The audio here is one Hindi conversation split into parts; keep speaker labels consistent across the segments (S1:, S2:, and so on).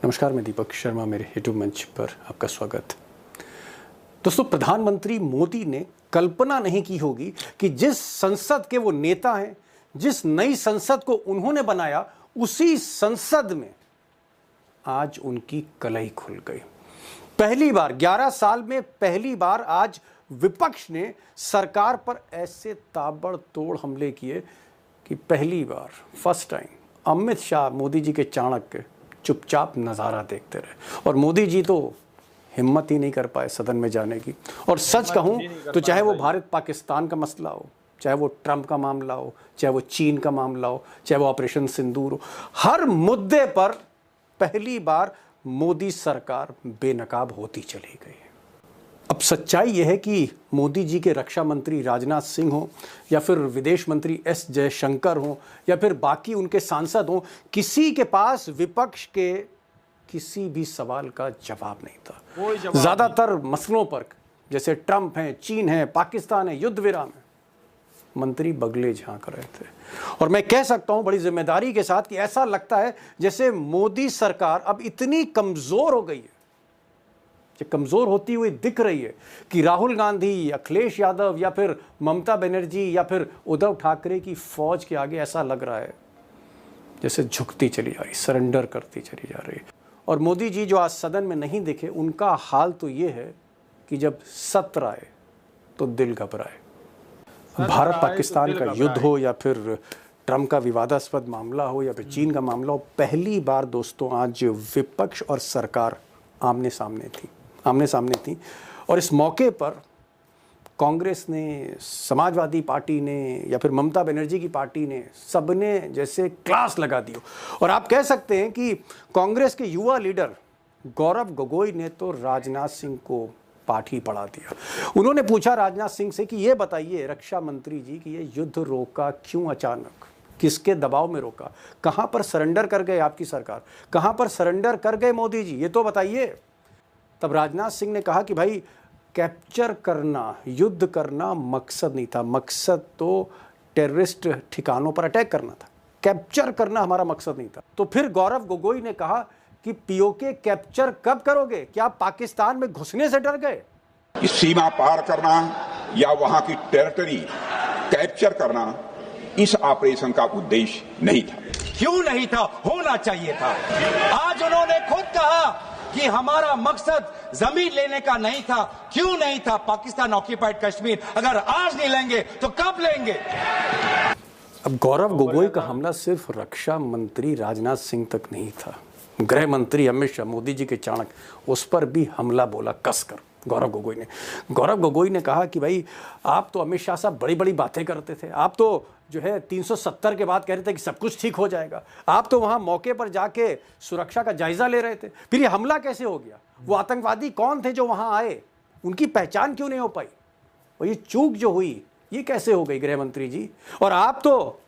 S1: नमस्कार, मैं दीपक शर्मा, मेरे यूट्यूब मंच पर आपका स्वागत। दोस्तों, प्रधानमंत्री मोदी ने कल्पना नहीं की होगी कि जिस संसद के वो नेता हैं, जिस नई संसद को उन्होंने बनाया, उसी संसद में आज उनकी कलई खुल गई। पहली बार 11 साल में पहली बार आज विपक्ष ने सरकार पर ऐसे ताबड़तोड़ हमले किए कि पहली बार फर्स्ट टाइम अमित शाह मोदी जी के चाणक्य चुपचाप नज़ारा देखते रहे और मोदी जी तो हिम्मत ही नहीं कर पाए सदन में जाने की। और सच कहूं तो चाहे वो भारत पाकिस्तान का मसला हो, चाहे वो ट्रंप का मामला हो, चाहे वो चीन का मामला हो, चाहे वो ऑपरेशन सिंदूर हो, हर मुद्दे पर पहली बार मोदी सरकार बेनकाब होती चली गई। अब सच्चाई यह है कि मोदी जी के रक्षा मंत्री राजनाथ सिंह हो या फिर विदेश मंत्री एस जयशंकर हो या फिर बाकी उनके सांसद हो, किसी के पास विपक्ष के किसी भी सवाल का जवाब नहीं था। ज़्यादातर मसलों पर, जैसे ट्रंप है, चीन है, पाकिस्तान है, युद्ध विराम है, मंत्री बगले झांक रहे थे। और मैं कह सकता हूं बड़ी जिम्मेदारी के साथ कि ऐसा लगता है जैसे मोदी सरकार अब इतनी कमज़ोर हो गई है, कमजोर होती हुई दिख रही है कि राहुल गांधी, अखिलेश यादव या फिर ममता बनर्जी या फिर उद्धव ठाकरे की फौज के आगे ऐसा लग रहा है जैसे झुकती चली जा रही, सरेंडर करती चली जा रही। और मोदी जी जो आज सदन में नहीं दिखे, उनका हाल तो ये है कि जब सत्र आए तो दिल घबराए। भारत पाकिस्तान का युद्ध हो या फिर ट्रंप का विवादास्पद मामला हो या फिर चीन का मामला हो, पहली बार दोस्तों आज विपक्ष और सरकार आमने सामने थी। और इस मौके पर कांग्रेस ने, समाजवादी पार्टी ने या फिर ममता बनर्जी की पार्टी ने, सबने जैसे क्लास लगा दी हो। और आप कह सकते हैं कि कांग्रेस के युवा लीडर गौरव गोगोई ने तो राजनाथ सिंह को पाठ ही पढ़ा दिया। उन्होंने पूछा राजनाथ सिंह से कि ये बताइए रक्षा मंत्री जी कि ये युद्ध रोका क्यों अचानक, किसके दबाव में रोका, कहां पर सरेंडर कर गए आपकी सरकार, कहां पर सरेंडर कर गए मोदी जी, ये तो बताइए। तब राजनाथ सिंह ने कहा कि भाई कैप्चर करना, युद्ध करना मकसद नहीं था, मकसद तो टेररिस्ट ठिकानों पर अटैक करना था, कैप्चर करना हमारा मकसद नहीं था। तो फिर गौरव गोगोई ने कहा कि पीओके कैप्चर कब करोगे, क्या आप पाकिस्तान में घुसने से डर गए?
S2: इस सीमा पार करना या वहां की टेरिटरी कैप्चर करना इस ऑपरेशन का उद्देश्य नहीं था।
S3: क्यों नहीं था? होना चाहिए था। आज उन्होंने खुद कहा कि हमारा मकसद जमीन लेने का नहीं था। क्यों नहीं था? पाकिस्तान ऑक्यूपाइड कश्मीर अगर आज नहीं लेंगे तो कब लेंगे?
S1: अब गौरव गोगोई का हमला सिर्फ रक्षा मंत्री राजनाथ सिंह तक नहीं था, गृह मंत्री अमित शाह, मोदी जी के चाणक्य, उस पर भी हमला बोला कसकर गौरव गोगोई ने कहा कि भाई आप तो अमित शाह साहब बड़ी बड़ी बातें करते थे, आप तो जो है 370 के बाद कह रहे थे कि सब कुछ ठीक हो जाएगा, आप तो वहाँ मौके पर जाके सुरक्षा का जायजा ले रहे थे, फिर ये हमला कैसे हो गया? वो आतंकवादी कौन थे जो वहाँ आए, उनकी पहचान क्यों नहीं हो पाई? और ये चूक जो हुई ये कैसे हो गई गृह मंत्री जी? और आप तो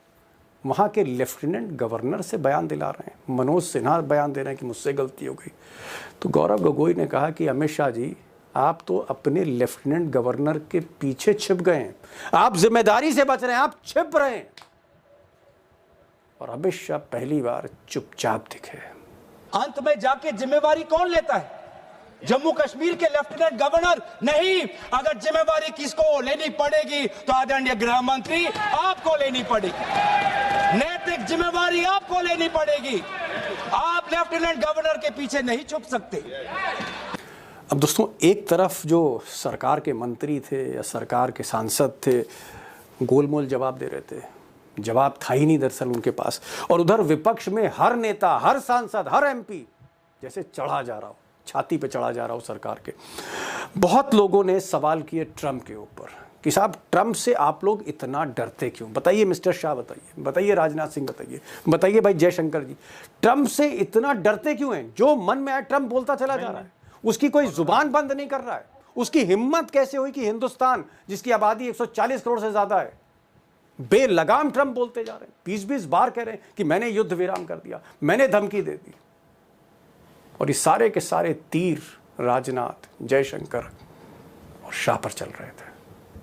S1: वहाँ के लेफ्टिनेंट गवर्नर से बयान दिला रहे हैं, मनोज सिन्हा बयान दे रहे हैं कि मुझसे गलती हो गई। तो गौरव गोगोई ने कहा कि अमित शाह जी आप तो अपने लेफ्टिनेंट गवर्नर के पीछे छिप गए हैं, आप जिम्मेदारी से बच रहे हैं, आप छिप रहे हैं। और अमित शाह पहली बार चुपचाप दिखे।
S3: अंत में जाके जिम्मेवारी कौन लेता है? जम्मू कश्मीर के लेफ्टिनेंट गवर्नर नहीं। अगर जिम्मेवारी किसको लेनी पड़ेगी तो आदरणीय गृह मंत्री आपको लेनी पड़ेगी, नैतिक जिम्मेवारी आपको लेनी पड़ेगी। आप लेफ्टिनेंट गवर्नर के पीछे नहीं छुप सकते।
S1: अब दोस्तों, एक तरफ जो सरकार के मंत्री थे या सरकार के सांसद थे गोलमोल जवाब दे रहे थे, जवाब था ही नहीं दरअसल उनके पास, और उधर विपक्ष में हर नेता, हर सांसद, हर एमपी जैसे चढ़ा जा रहा हो, छाती पे चढ़ा जा रहा हो सरकार के। बहुत लोगों ने सवाल किए ट्रंप के ऊपर कि साहब ट्रंप से आप लोग इतना डरते क्यों? बताइए मिस्टर शाह, बताइए राजनाथ सिंह, बताइए भाई जयशंकर जी, ट्रंप से इतना डरते क्यों हैं? जो मन में आए ट्रंप बोलता चला जा रहा है, उसकी कोई जुबान बंद नहीं कर रहा है। उसकी हिम्मत कैसे हुई कि हिंदुस्तान जिसकी आबादी 140 करोड़ से ज्यादा है, बेलगाम ट्रंप बोलते जा रहे हैं, 20-20 बार कह रहे हैं कि मैंने युद्ध विराम कर दिया, मैंने धमकी दे दी। और ये सारे के सारे तीर राजनाथ, जयशंकर और शाह पर चल रहे थे।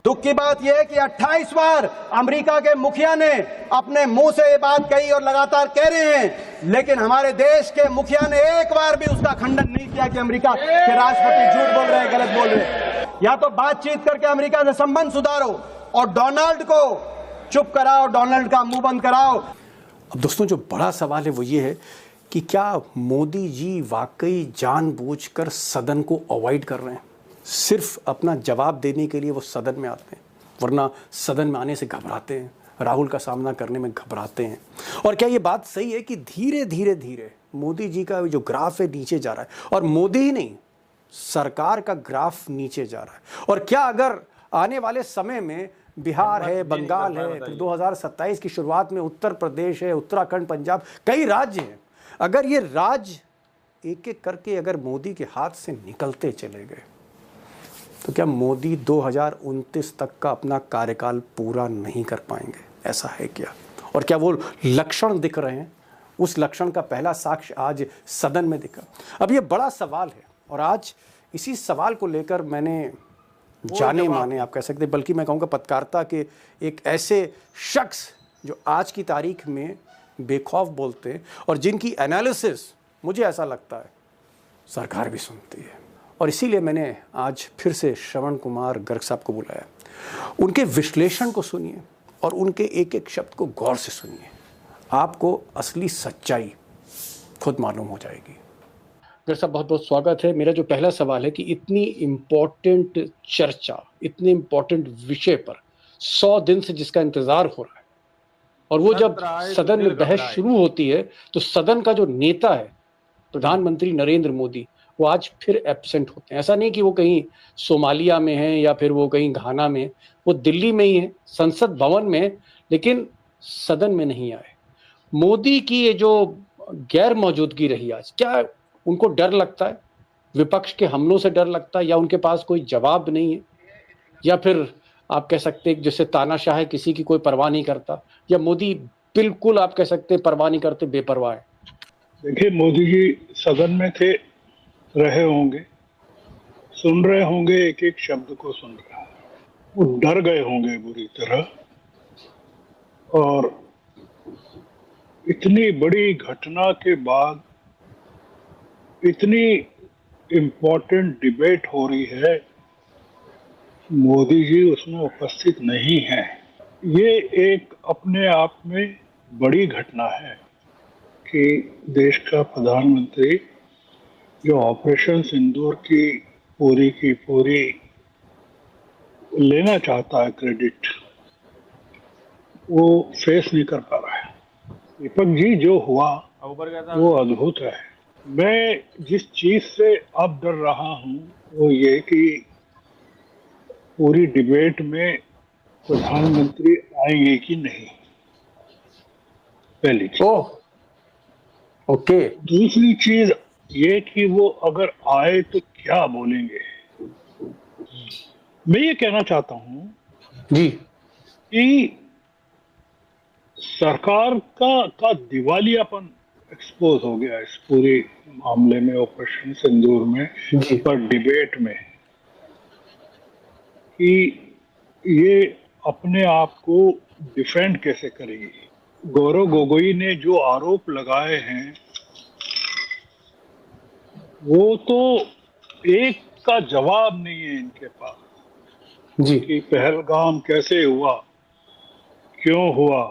S4: दुख की बात यह है कि 28 बार अमेरिका के मुखिया ने अपने मुंह से ये बात कही और लगातार कह रहे हैं, लेकिन हमारे देश के मुखिया ने एक बार भी उसका खंडन नहीं किया कि अमेरिका के राष्ट्रपति झूठ बोल रहे हैं, गलत बोल रहे हैं। या तो बातचीत करके अमेरिका से संबंध सुधारो और डोनाल्ड को चुप कराओ, डोनाल्ड का मुंह बंद कराओ।
S1: अब दोस्तों, जो बड़ा सवाल है वो ये है कि क्या मोदी जी वाकई जानबूझकर सदन को अवॉइड कर रहे हैं? सिर्फ अपना जवाब देने के लिए वो सदन में आते हैं, वरना सदन में आने से घबराते हैं, राहुल का सामना करने में घबराते हैं। और क्या ये बात सही है कि धीरे धीरे धीरे मोदी जी का जो ग्राफ है नीचे जा रहा है, और मोदी ही नहीं, सरकार का ग्राफ नीचे जा रहा है? और क्या अगर आने वाले समय में बिहार है, बंगाल है, फिर 2027 की शुरुआत में उत्तर प्रदेश है, उत्तराखंड, पंजाब, कई राज्य हैं, अगर ये राज्य एक एक करके अगर मोदी के हाथ से निकलते चले गए, तो क्या मोदी 2029 तक का अपना कार्यकाल पूरा नहीं कर पाएंगे? ऐसा है क्या? और क्या वो लक्षण दिख रहे हैं? उस लक्षण का पहला साक्ष्य आज सदन में दिखा। अब ये बड़ा सवाल है, और आज इसी सवाल को लेकर मैंने जाने माने, आप कह सकते, बल्कि मैं कहूँगा पत्रकारिता के एक ऐसे शख्स जो आज की तारीख में बेखौफ बोलते हैं और जिनकी एनालिसिस मुझे ऐसा लगता है सरकार भी सुनती है, और इसीलिए मैंने आज फिर से श्रवण कुमार गर्ग साहब को बुलाया। उनके विश्लेषण को सुनिए और उनके एक एक शब्द को गौर से सुनिए, आपको असली सच्चाई खुद मालूम हो जाएगी। गर्ग साहब, बहुत बहुत स्वागत है। मेरा जो पहला सवाल है कि इतनी इम्पोर्टेंट चर्चा, इतने इम्पोर्टेंट विषय पर 100 दिन से जिसका इंतजार हो रहा है, और वो जब सदन में बहस शुरू होती है तो सदन का जो नेता है प्रधानमंत्री नरेंद्र मोदी, वो आज फिर एब्सेंट होते हैं। ऐसा नहीं कि वो कहीं सोमालिया में हैं या फिर वो कहीं घाना में, वो दिल्ली में ही है, संसद भवन में है, लेकिन सदन में नहीं आए। मोदी की ये जो गैर मौजूदगी रही आज, क्या उनको डर लगता है, विपक्ष के हमलों से डर लगता है, या उनके पास कोई जवाब नहीं है, या फिर आप कह सकते हैं जैसे तानाशाह है, किसी की कोई परवाह नहीं करता, या मोदी बिल्कुल आप कह सकते हैं परवाह नहीं करते, बेपरवाह है?
S5: देखिए, मोदी जी सदन में थे, रहे होंगे, सुन रहे होंगे, एक एक शब्द को सुन रहे होंगे, वो डर गए होंगे बुरी तरह। और इतनी बड़ी घटना के बाद इतनी इम्पोर्टेंट डिबेट हो रही है, मोदी जी उसमें उपस्थित नहीं है। ये एक अपने आप में बड़ी घटना है कि देश का प्रधानमंत्री जो ऑपरेशन सिंदूर की पूरी लेना चाहता है क्रेडिट, वो फेस नहीं कर पा रहा है। दीपक जी, जो हुआ वो अद्भुत है। मैं जिस चीज से अब डर रहा हूँ वो ये कि पूरी डिबेट में प्रधानमंत्री आएंगे कि नहीं, पहली चीज।
S1: ओके।
S5: दूसरी चीज ये कि वो अगर आए तो क्या बोलेंगे। मैं ये कहना चाहता हूँ
S1: जी
S5: कि सरकार का दिवालियापन एक्सपोज हो गया इस पूरे मामले में, ऑपरेशन सिंदूर में, पर डिबेट में, कि ये अपने आप को डिफेंड कैसे करेगी। गौरव गोगोई ने जो आरोप लगाए हैं वो तो एक का जवाब नहीं है इनके पास
S1: जी।
S5: कि पहलगाम कैसे हुआ, क्यों हुआ,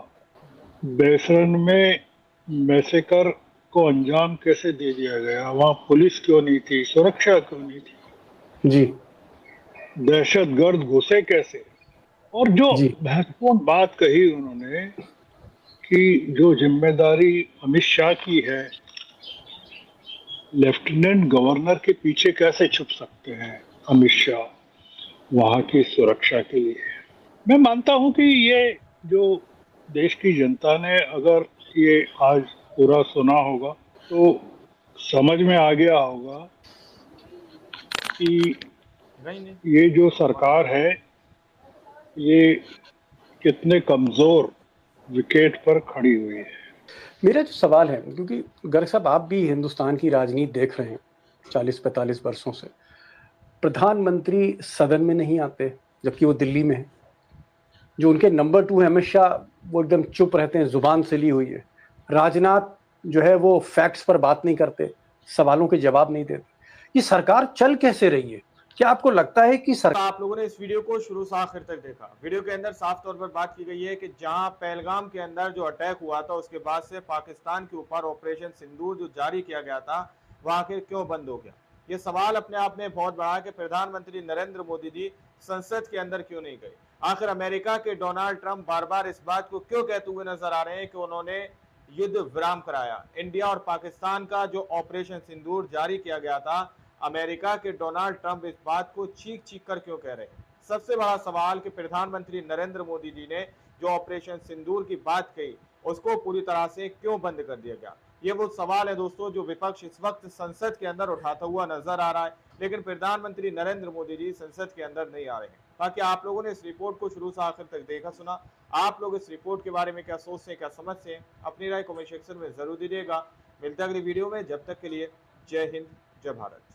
S5: बेसरन में मैसेकर को अंजाम कैसे दे दिया गया, वहां पुलिस क्यों नहीं थी, सुरक्षा क्यों नहीं थी
S1: जी,
S5: दहशतगर्द घुसे कैसे। और जो महत्वपूर्ण बात कही उन्होंने कि जो जिम्मेदारी अमित शाह की है, लेफ्टिनेंट गवर्नर के पीछे कैसे छुप सकते हैं अमित शाह वहां की सुरक्षा के लिए। मैं मानता हूं कि ये जो देश की जनता ने अगर ये आज पूरा सुना होगा तो समझ में आ गया होगा कि ये जो सरकार है ये कितने कमजोर विकेट पर खड़ी हुई है।
S1: मेरा जो सवाल है, क्योंकि गर्ग साहब आप भी हिंदुस्तान की राजनीति देख रहे हैं 40-45 वर्षों से, प्रधानमंत्री सदन में नहीं आते, जबकि वो दिल्ली में है। जो उनके नंबर 2 है, अमित शाह, वो एकदम चुप रहते हैं, जुबान से ली हुई है। राजनाथ जो है वो फैक्ट्स पर बात नहीं करते, सवालों के जवाब नहीं देते। ये सरकार चल कैसे रही है? क्या आपको लगता है कि सरकार,
S6: आप लोगों ने इस वीडियो को शुरू से आखिर तक देखा। वीडियो के अंदर साफ तौर पर बात की गई है कि जहां पहलगाम के अंदर जो अटैक हुआ था उसके बाद से पाकिस्तान के ऊपर ऑपरेशन सिंदूर जो जारी किया गया था वह आखिर क्यों बंद हो गया। ये सवाल अपने आप में बहुत बड़ा है कि प्रधानमंत्री नरेंद्र मोदी जी संसद के अंदर क्यों नहीं गए। आखिर अमेरिका के डोनाल्ड ट्रंप बार बार इस बात को क्यों कहते हुए नजर आ रहे हैं कि उन्होंने युद्ध विराम कराया। इंडिया और पाकिस्तान का जो ऑपरेशन सिंदूर जारी किया गया था, अमेरिका के डोनाल्ड ट्रंप इस बात को चीख चीख कर क्यों कह रहे हैं। सबसे बड़ा सवाल कि प्रधानमंत्री नरेंद्र मोदी जी ने जो ऑपरेशन सिंदूर की बात कही उसको पूरी तरह से क्यों बंद कर दिया गया। ये वो सवाल है दोस्तों जो विपक्ष इस वक्त संसद के अंदर उठाता हुआ नजर आ रहा है, लेकिन प्रधानमंत्री नरेंद्र मोदी जी संसद के अंदर नहीं आ रहे हैं। बाकी आप लोगों ने इस रिपोर्ट को शुरू से आखिर तक देखा सुना। आप लोग इस रिपोर्ट के बारे में क्या सोचते हैं, क्या समझते हैं, अपनी राय कमेंट सेक्शन में जरूर दीजिएगा। मिलते हैं अगली वीडियो में, जब तक के लिए जय हिंद, जय भारत।